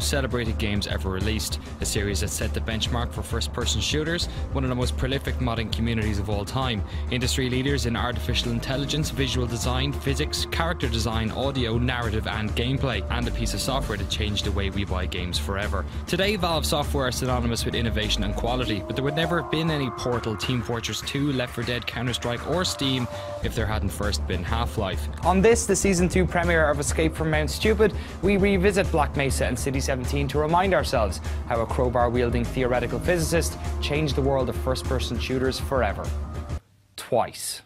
Celebrated games ever released, a series that set the benchmark for first-person shooters, one of the most prolific modding communities of all time, industry leaders in artificial intelligence, visual design, physics, character design, audio, narrative and gameplay, and a piece of software that changed the way we buy games forever. Today, Valve software is synonymous with innovation and quality, but there would never have been any Portal, Team Fortress 2, Left 4 Dead, Counter-Strike or Steam if there hadn't first been Half-Life. On this, the Season 2 premiere of Escape from Mount Stupid, we revisit Black Mesa and City 17 to remind ourselves how a crowbar-wielding theoretical physicist changed the world of first-person shooters forever. Twice.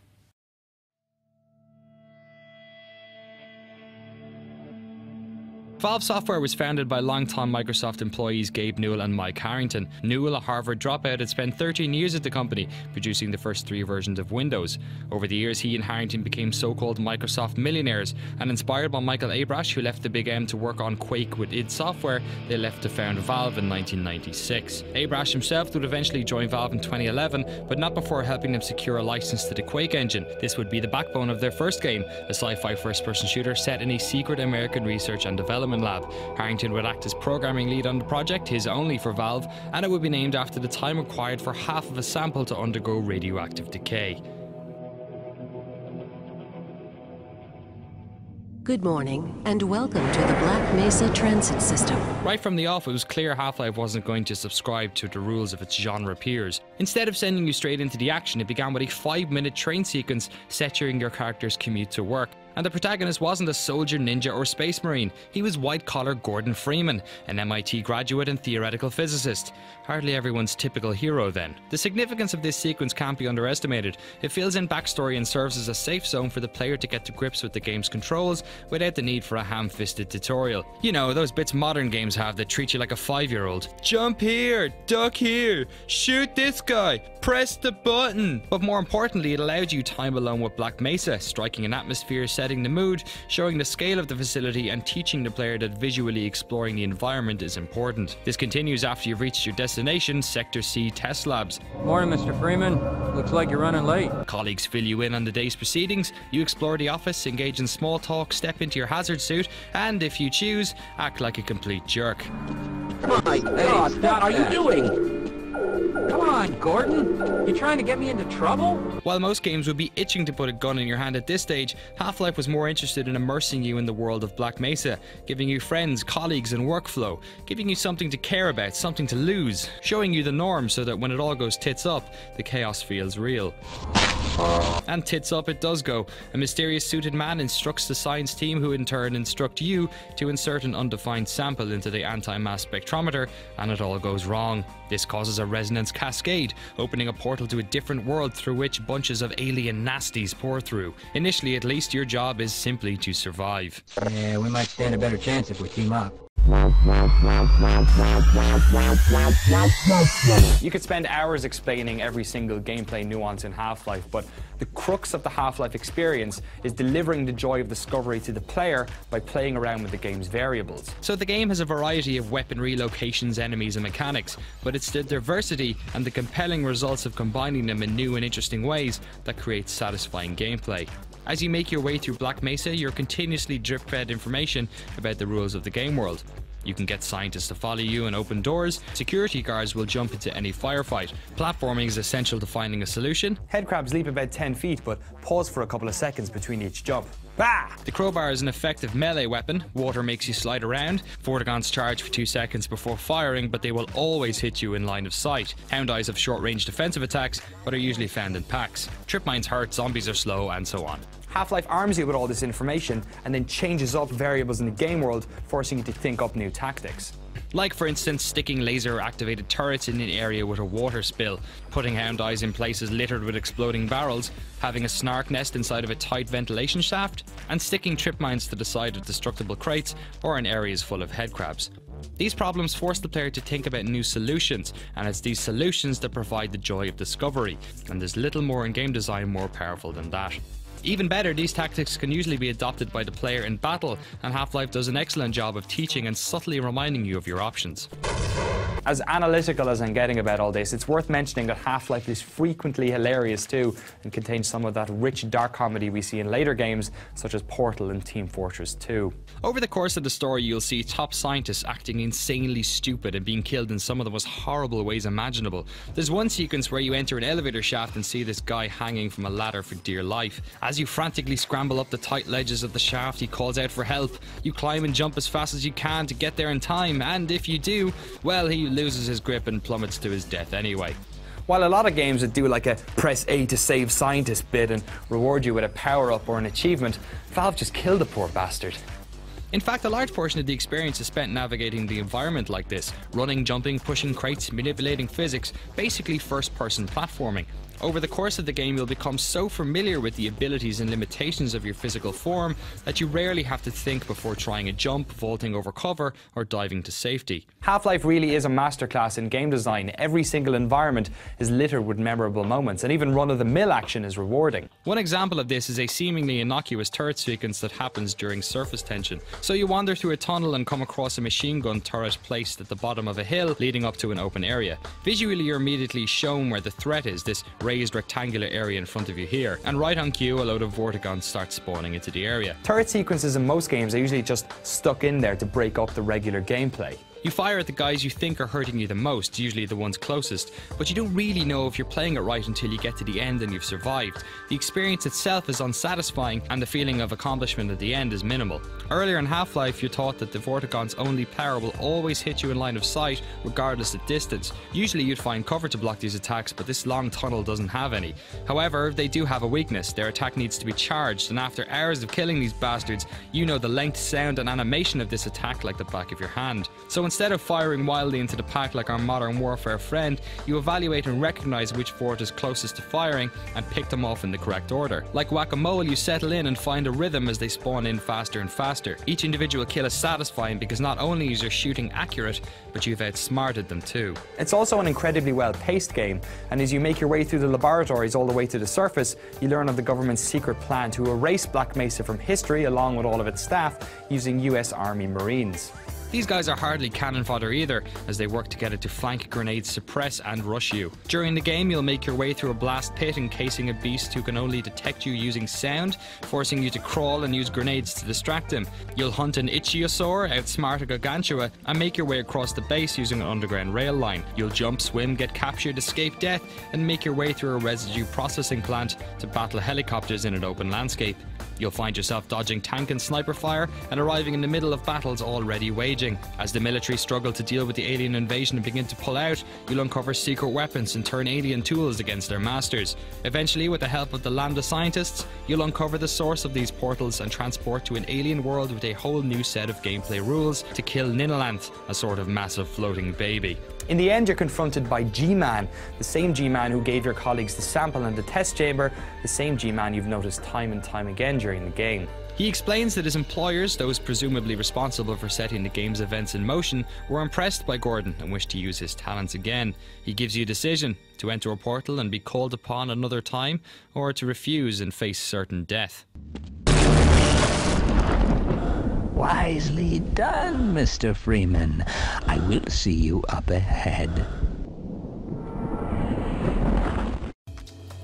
Valve Software was founded by longtime Microsoft employees Gabe Newell and Mike Harrington. Newell, a Harvard dropout, had spent 13 years at the company, producing the first 3 versions of Windows. Over the years, he and Harrington became so-called Microsoft millionaires, and inspired by Michael Abrash, who left the Big M to work on Quake with id Software, they left to found Valve in 1996. Abrash himself would eventually join Valve in 2011, but not before helping them secure a license to the Quake engine. This would be the backbone of their first game, a sci-fi first-person shooter set in a secret American research and development lab. Harrington would act as programming lead on the project, his only for Valve, and it would be named after the time required for half of a sample to undergo radioactive decay. Good morning, and welcome to the Black Mesa Transit System. Right from the off, it was clear Half-Life wasn't going to subscribe to the rules of its genre peers. Instead of sending you straight into the action, it began with a 5-minute train sequence set during your character's commute to work. And the protagonist wasn't a soldier, ninja or space marine, he was white-collar Gordon Freeman, an MIT graduate and theoretical physicist. Hardly everyone's typical hero then. The significance of this sequence can't be underestimated. It fills in backstory and serves as a safe zone for the player to get to grips with the game's controls without the need for a ham-fisted tutorial. You know, those bits modern games have that treat you like a 5-year-old. Jump here, duck here, shoot this guy, press the button. But more importantly, it allowed you time alone with Black Mesa, striking an atmosphere, setting the mood, showing the scale of the facility and teaching the player that visually exploring the environment is important. This continues after you've reached your destination, Sector C Test Labs. Morning, Mr. Freeman. Looks like you're running late. Colleagues fill you in on the day's proceedings, you explore the office, engage in small talk, step into your hazard suit, and if you choose, act like a complete jerk. My God, what are you doing? Come on, Gordon. You trying to get me into trouble? While most games would be itching to put a gun in your hand at this stage, Half-Life was more interested in immersing you in the world of Black Mesa, giving you friends, colleagues and workflow, giving you something to care about, something to lose, showing you the norm so that when it all goes tits up, the chaos feels real. And tits up it does go. A mysterious suited man instructs the science team, who in turn instruct you to insert an undefined sample into the anti-mass spectrometer, and it all goes wrong. This causes a resonance cascade, opening a portal to a different world through which bunches of alien nasties pour through. Initially, at least, your job is simply to survive. Yeah, we might stand a better chance if we team up. You could spend hours explaining every single gameplay nuance in Half-Life, but the crux of the Half-Life experience is delivering the joy of discovery to the player by playing around with the game's variables. So the game has a variety of weaponry, locations, enemies and mechanics, but it's the diversity and the compelling results of combining them in new and interesting ways that creates satisfying gameplay. As you make your way through Black Mesa, you're continuously drip-fed information about the rules of the game world. You can get scientists to follow you and open doors, security guards will jump into any firefight, platforming is essential to finding a solution. Headcrabs leap about 10 feet, but pause for a couple of seconds between each jump. Bah! The crowbar is an effective melee weapon, water makes you slide around, Vortigaunts charge for 2 seconds before firing, but they will always hit you in line of sight. Hound eyes have short-range defensive attacks, but are usually found in packs. Trip mines hurt, zombies are slow, and so on. Half-Life arms you with all this information and then changes up variables in the game world, forcing you to think up new tactics. Like, for instance, sticking laser-activated turrets in an area with a water spill, putting hound eyes in places littered with exploding barrels, having a snark nest inside of a tight ventilation shaft, and sticking trip mines to the side of destructible crates or in areas full of headcrabs. These problems force the player to think about new solutions, and it's these solutions that provide the joy of discovery, and there's little more in game design more powerful than that. Even better, these tactics can usually be adopted by the player in battle, and Half-Life does an excellent job of teaching and subtly reminding you of your options. As analytical as I'm getting about all this, it's worth mentioning that Half-Life is frequently hilarious too, and contains some of that rich dark comedy we see in later games, such as Portal and Team Fortress 2. Over the course of the story, you'll see top scientists acting insanely stupid and being killed in some of the most horrible ways imaginable. There's one sequence where you enter an elevator shaft and see this guy hanging from a ladder for dear life. As you frantically scramble up the tight ledges of the shaft, he calls out for help. You climb and jump as fast as you can to get there in time, and if you do, well, he loses his grip and plummets to his death anyway. While a lot of games would do like a press A to save scientist bit and reward you with a power-up or an achievement, Valve just killed the poor bastard. In fact, a large portion of the experience is spent navigating the environment like this, running, jumping, pushing crates, manipulating physics, basically first-person platforming. Over the course of the game, you'll become so familiar with the abilities and limitations of your physical form that you rarely have to think before trying a jump, vaulting over cover, or diving to safety. Half-Life really is a masterclass in game design. Every single environment is littered with memorable moments, and even run-of-the-mill action is rewarding. One example of this is a seemingly innocuous turret sequence that happens during surface tension. So you wander through a tunnel and come across a machine gun turret placed at the bottom of a hill leading up to an open area. Visually, you're immediately shown where the threat is, this raised rectangular area in front of you here, and right on cue a load of Vortigaunts starts spawning into the area. Turret sequences in most games are usually just stuck in there to break up the regular gameplay. You fire at the guys you think are hurting you the most, usually the ones closest, but you don't really know if you're playing it right until you get to the end and you've survived. The experience itself is unsatisfying, and the feeling of accomplishment at the end is minimal. Earlier in Half-Life, you're taught that the Vortigaun's only power will always hit you in line of sight, regardless of distance. Usually you'd find cover to block these attacks, but this long tunnel doesn't have any. However, they do have a weakness. Their attack needs to be charged, and after hours of killing these bastards, you know the length, sound, and animation of this attack like the back of your hand. So instead of firing wildly into the pack like our Modern Warfare friend, you evaluate and recognize which fort is closest to firing and pick them off in the correct order. Like whack-a-mole, you settle in and find a rhythm as they spawn in faster and faster. Each individual kill is satisfying because not only is your shooting accurate, but you've outsmarted them too. It's also an incredibly well-paced game, and as you make your way through the laboratories all the way to the surface, you learn of the government's secret plan to erase Black Mesa from history along with all of its staff using US Army Marines. These guys are hardly cannon fodder either, as they work together to flank, grenade, suppress and rush you. During the game, you'll make your way through a blast pit encasing a beast who can only detect you using sound, forcing you to crawl and use grenades to distract him. You'll hunt an Ichthyosaur, outsmart a Gargantua, and make your way across the base using an underground rail line. You'll jump, swim, get captured, escape death, and make your way through a residue processing plant to battle helicopters in an open landscape. You'll find yourself dodging tank and sniper fire and arriving in the middle of battles already waging. As the military struggle to deal with the alien invasion and begin to pull out, you'll uncover secret weapons and turn alien tools against their masters. Eventually, with the help of the Lambda scientists, you'll uncover the source of these portals and transport to an alien world with a whole new set of gameplay rules to kill Ninalanth, a sort of massive floating baby. In the end, you're confronted by G-Man, the same G-Man who gave your colleagues the sample in the test chamber, the same G-Man you've noticed time and time again during the game. He explains that his employers, those presumably responsible for setting the game's events in motion, were impressed by Gordon and wished to use his talents again. He gives you a decision: to enter a portal and be called upon another time, or to refuse and face certain death. Wisely done, Mr. Freeman. I will see you up ahead.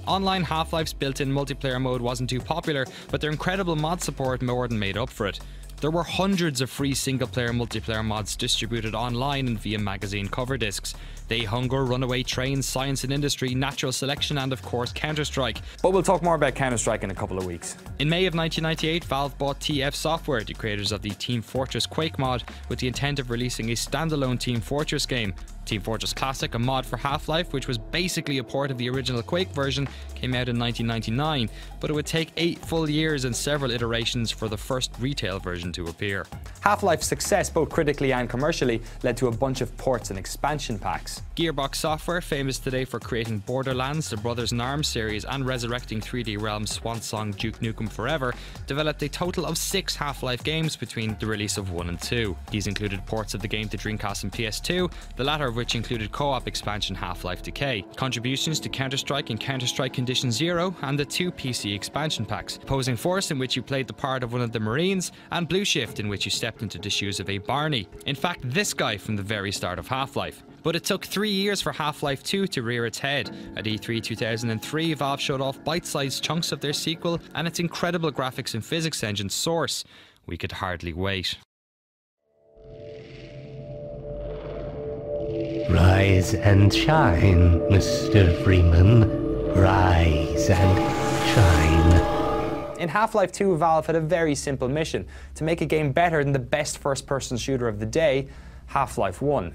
Online Half-Life's built-in multiplayer mode wasn't too popular, but their incredible mod support more than made up for it. There were hundreds of free single-player multiplayer mods distributed online and via magazine cover discs. They Hunger, Runaway Trains, Science and Industry, Natural Selection and of course Counter-Strike. But we'll talk more about Counter-Strike in a couple of weeks. In May of 1998, Valve bought TF Software, the creators of the Team Fortress Quake mod, with the intent of releasing a standalone Team Fortress game. Team Fortress Classic, a mod for Half-Life, which was basically a port of the original Quake version, came out in 1999, but it would take 8 full years and several iterations for the first retail version to appear. Half-Life's success, both critically and commercially, led to a bunch of ports and expansion packs. Gearbox Software, famous today for creating Borderlands, the Brothers in Arms series, and resurrecting 3D Realms' swan song Duke Nukem Forever, developed a total of 6 Half-Life games between the release of 1 and 2. These included ports of the game to Dreamcast and PS2, the latter of which included co-op expansion Half-Life Decay, contributions to Counter-Strike and Counter-Strike Condition Zero, and the 2 PC expansion packs, Opposing Force, in which you played the part of one of the Marines, and Blue Shift, in which you stepped into the shoes of a Barney. In fact, this guy from the very start of Half-Life. But it took 3 years for Half-Life 2 to rear its head. At E3 2003, Valve showed off bite-sized chunks of their sequel and its incredible graphics and physics engine Source. We could hardly wait. Rise and shine, Mr. Freeman. Rise and shine. In Half-Life 2, Valve had a very simple mission: to make a game better than the best first-person shooter of the day, Half-Life 1.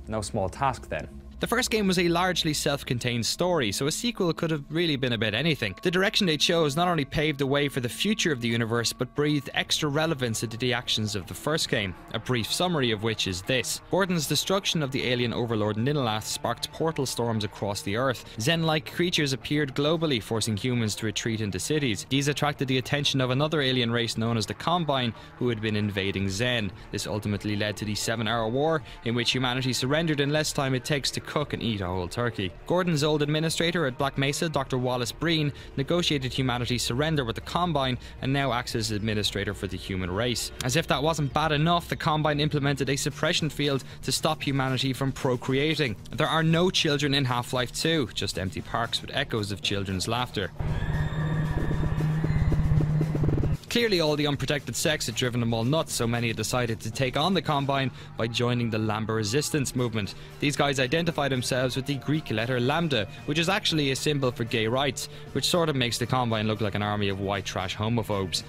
No small task then. The first game was a largely self-contained story, so a sequel could have really been about anything. The direction they chose not only paved the way for the future of the universe, but breathed extra relevance into the actions of the first game, a brief summary of which is this. Gordon's destruction of the alien overlord Ninalath sparked portal storms across the Earth. Zen-like creatures appeared globally, forcing humans to retreat into cities. These attracted the attention of another alien race known as the Combine, who had been invading Zen. This ultimately led to the 7-hour war, in which humanity surrendered in less time it takes to cook and eat a whole turkey. Gordon's old administrator at Black Mesa, Dr. Wallace Breen, negotiated humanity's surrender with the Combine and now acts as administrator for the human race. As if that wasn't bad enough, the Combine implemented a suppression field to stop humanity from procreating. There are no children in Half-Life 2, just empty parks with echoes of children's laughter. Clearly all the unprotected sex had driven them all nuts, so many had decided to take on the Combine by joining the Lambda Resistance movement. These guys identify themselves with the Greek letter lambda, which is actually a symbol for gay rights, which sort of makes the Combine look like an army of white trash homophobes.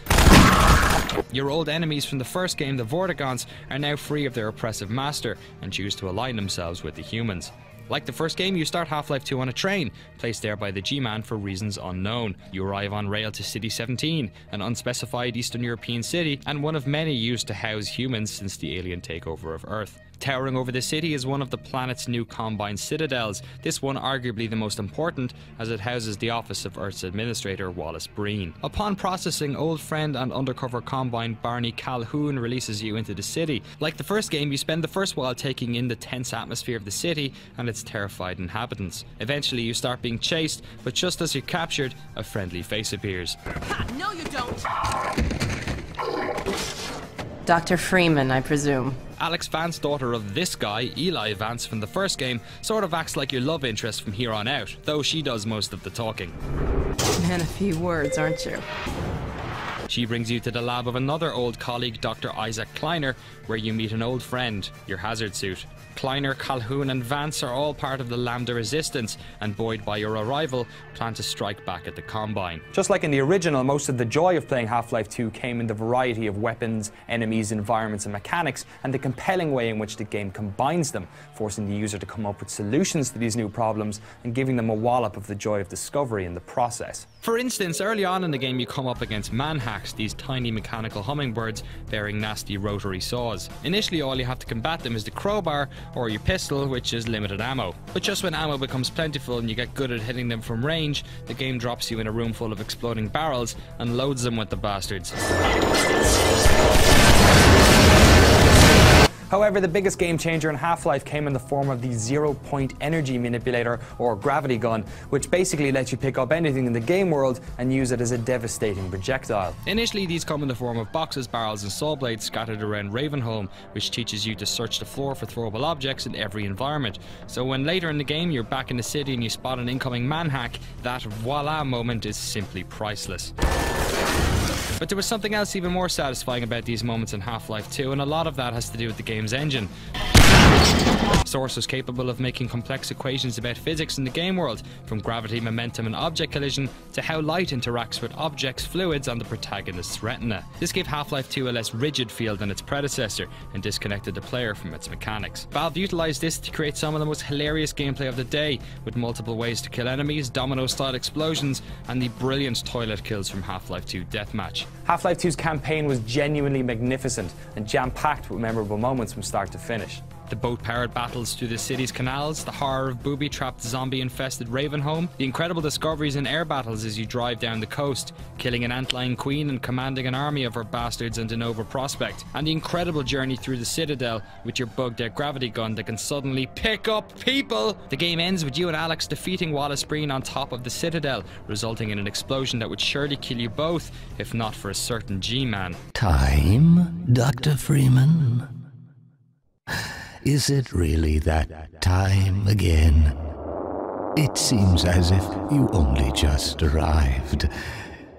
Your old enemies from the first game, the Vortigons, are now free of their oppressive master and choose to align themselves with the humans. Like the first game, you start Half-Life 2 on a train, placed there by the G-Man for reasons unknown. You arrive on rail to City 17, an unspecified Eastern European city, and one of many used to house humans since the alien takeover of Earth. Towering over the city is one of the planet's new Combine citadels, this one arguably the most important, as it houses the office of Earth's administrator, Wallace Breen. Upon processing, old friend and undercover Combine Barney Calhoun releases you into the city. Like the first game, you spend the first while taking in the tense atmosphere of the city and its terrified inhabitants. Eventually you start being chased, but just as you're captured, a friendly face appears. Ha, no you don't! Dr. Freeman, I presume. Alex Vance, daughter of this guy, Eli Vance from the first game, sort of acts like your love interest from here on out, though she does most of the talking. Man, a few words, aren't you? She brings you to the lab of another old colleague, Dr. Isaac Kleiner, where you meet an old friend, your hazard suit. Kleiner, Calhoun and Vance are all part of the Lambda Resistance, and buoyed by your arrival, plan to strike back at the Combine. Just like in the original, most of the joy of playing Half-Life 2 came in the variety of weapons, enemies, environments and mechanics, and the compelling way in which the game combines them, forcing the user to come up with solutions to these new problems and giving them a wallop of the joy of discovery in the process. For instance, early on in the game you come up against manhacks, these tiny mechanical hummingbirds bearing nasty rotary saws. Initially all you have to combat them is the crowbar or your pistol, which is limited ammo. But just when ammo becomes plentiful and you get good at hitting them from range, the game drops you in a room full of exploding barrels and loads them with the bastards. However, the biggest game changer in Half-Life came in the form of the zero-point energy manipulator, or gravity gun, which basically lets you pick up anything in the game world and use it as a devastating projectile. Initially, these come in the form of boxes, barrels and saw blades scattered around Ravenholm, which teaches you to search the floor for throwable objects in every environment. So when later in the game you're back in the city and you spot an incoming manhack, that voila moment is simply priceless. But there was something else even more satisfying about these moments in Half-Life 2, and a lot of that has to do with the game's engine. Source was capable of making complex equations about physics in the game world, from gravity, momentum and object collision to how light interacts with objects, fluids and the protagonist's retina. This gave Half-Life 2 a less rigid feel than its predecessor and disconnected the player from its mechanics. Valve utilised this to create some of the most hilarious gameplay of the day, with multiple ways to kill enemies, domino-style explosions and the brilliant toilet kills from Half-Life 2 Deathmatch. Half-Life 2's campaign was genuinely magnificent and jam-packed with memorable moments from start to finish. The boat-powered battles through the city's canals, the horror of booby-trapped zombie-infested Ravenholm, the incredible discoveries in air battles as you drive down the coast, killing an antlion queen and commanding an army of her bastards in Denova Prospect, and the incredible journey through the Citadel with your bugged-out gravity gun that can suddenly pick up people! The game ends with you and Alex defeating Wallace Breen on top of the Citadel, resulting in an explosion that would surely kill you both, if not for a certain G-Man. Time, Dr. Freeman? Is it really that time again? It seems as if you only just arrived.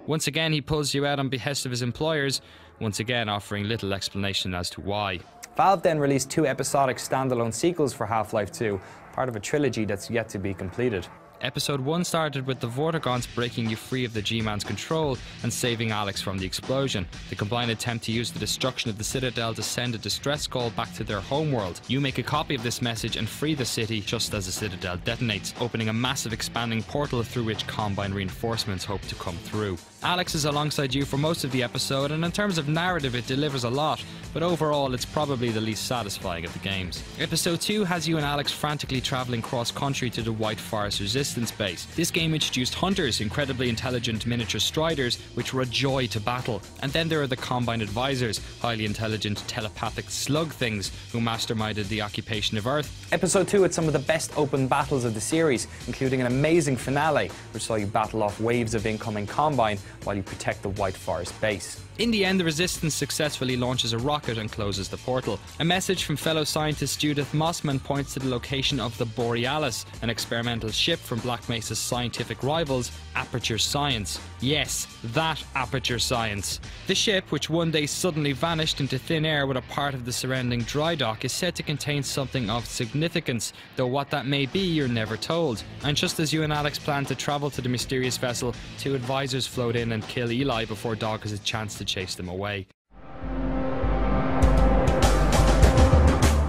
Once again, he pulls you out on behest of his employers, once again offering little explanation as to why. Valve then released 2 episodic standalone sequels for Half-Life 2, part of a trilogy that's yet to be completed. Episode 1 started with the Vortigaunts breaking you free of the G-Man's control and saving Alex from the explosion. The combined attempt to use the destruction of the Citadel to send a distress call back to their homeworld. You make a copy of this message and free the city just as the Citadel detonates, opening a massive expanding portal through which Combine reinforcements hope to come through. Alex is alongside you for most of the episode, and in terms of narrative it delivers a lot, but overall it's probably the least satisfying of the games. Episode 2 has you and Alex frantically travelling cross-country to the White Forest Resistance base. This game introduced hunters, incredibly intelligent miniature striders, which were a joy to battle. And then there are the Combine advisors, highly intelligent telepathic slug things who masterminded the occupation of Earth. Episode 2 had some of the best open battles of the series, including an amazing finale, which saw you battle off waves of incoming Combine while you protect the White Forest base. In the end, the Resistance successfully launches a rocket and closes the portal. A message from fellow scientist Judith Mossman points to the location of the Borealis, an experimental ship from Black Mesa's scientific rivals, Aperture Science. Yes, that Aperture Science. The ship, which one day suddenly vanished into thin air with a part of the surrounding dry dock, is said to contain something of significance, though what that may be you're never told. And just as you and Alex plan to travel to the mysterious vessel, 2 advisors float in and kill Eli before Doc has a chance to chase them away.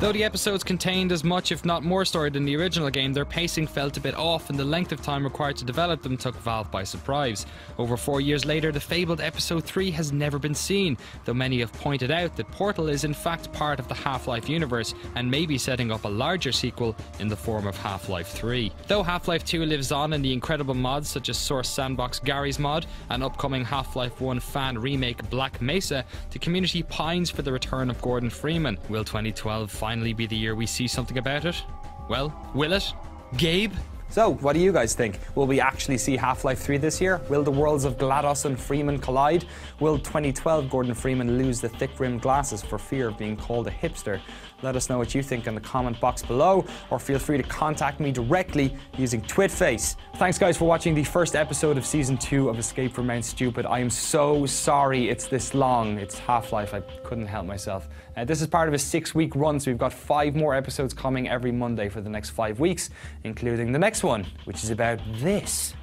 Though the episodes contained as much if not more story than the original game, their pacing felt a bit off and the length of time required to develop them took Valve by surprise. Over 4 years later, the fabled Episode 3 has never been seen, though many have pointed out that Portal is in fact part of the Half-Life universe and may be setting up a larger sequel in the form of Half-Life 3. Though Half-Life 2 lives on in the incredible mods such as Source Sandbox Gary's mod and upcoming Half-Life 1 fan remake Black Mesa, the community pines for the return of Gordon Freeman. Will 2012 finally be the year we see something about it? Well, will it? Gabe? So, what do you guys think? Will we actually see Half-Life 3 this year? Will the worlds of GLaDOS and Freeman collide? Will 2012 Gordon Freeman lose the thick-rimmed glasses for fear of being called a hipster? Let us know what you think in the comment box below, or feel free to contact me directly using TwitFace. Thanks guys for watching the first episode of Season 2 of Escape from Mount Stupid. I am so sorry it's this long. It's Half-Life, I couldn't help myself. This is part of a 6-week run, so we've got 5 more episodes coming every Monday for the next 5 weeks, including the next one, which is about this.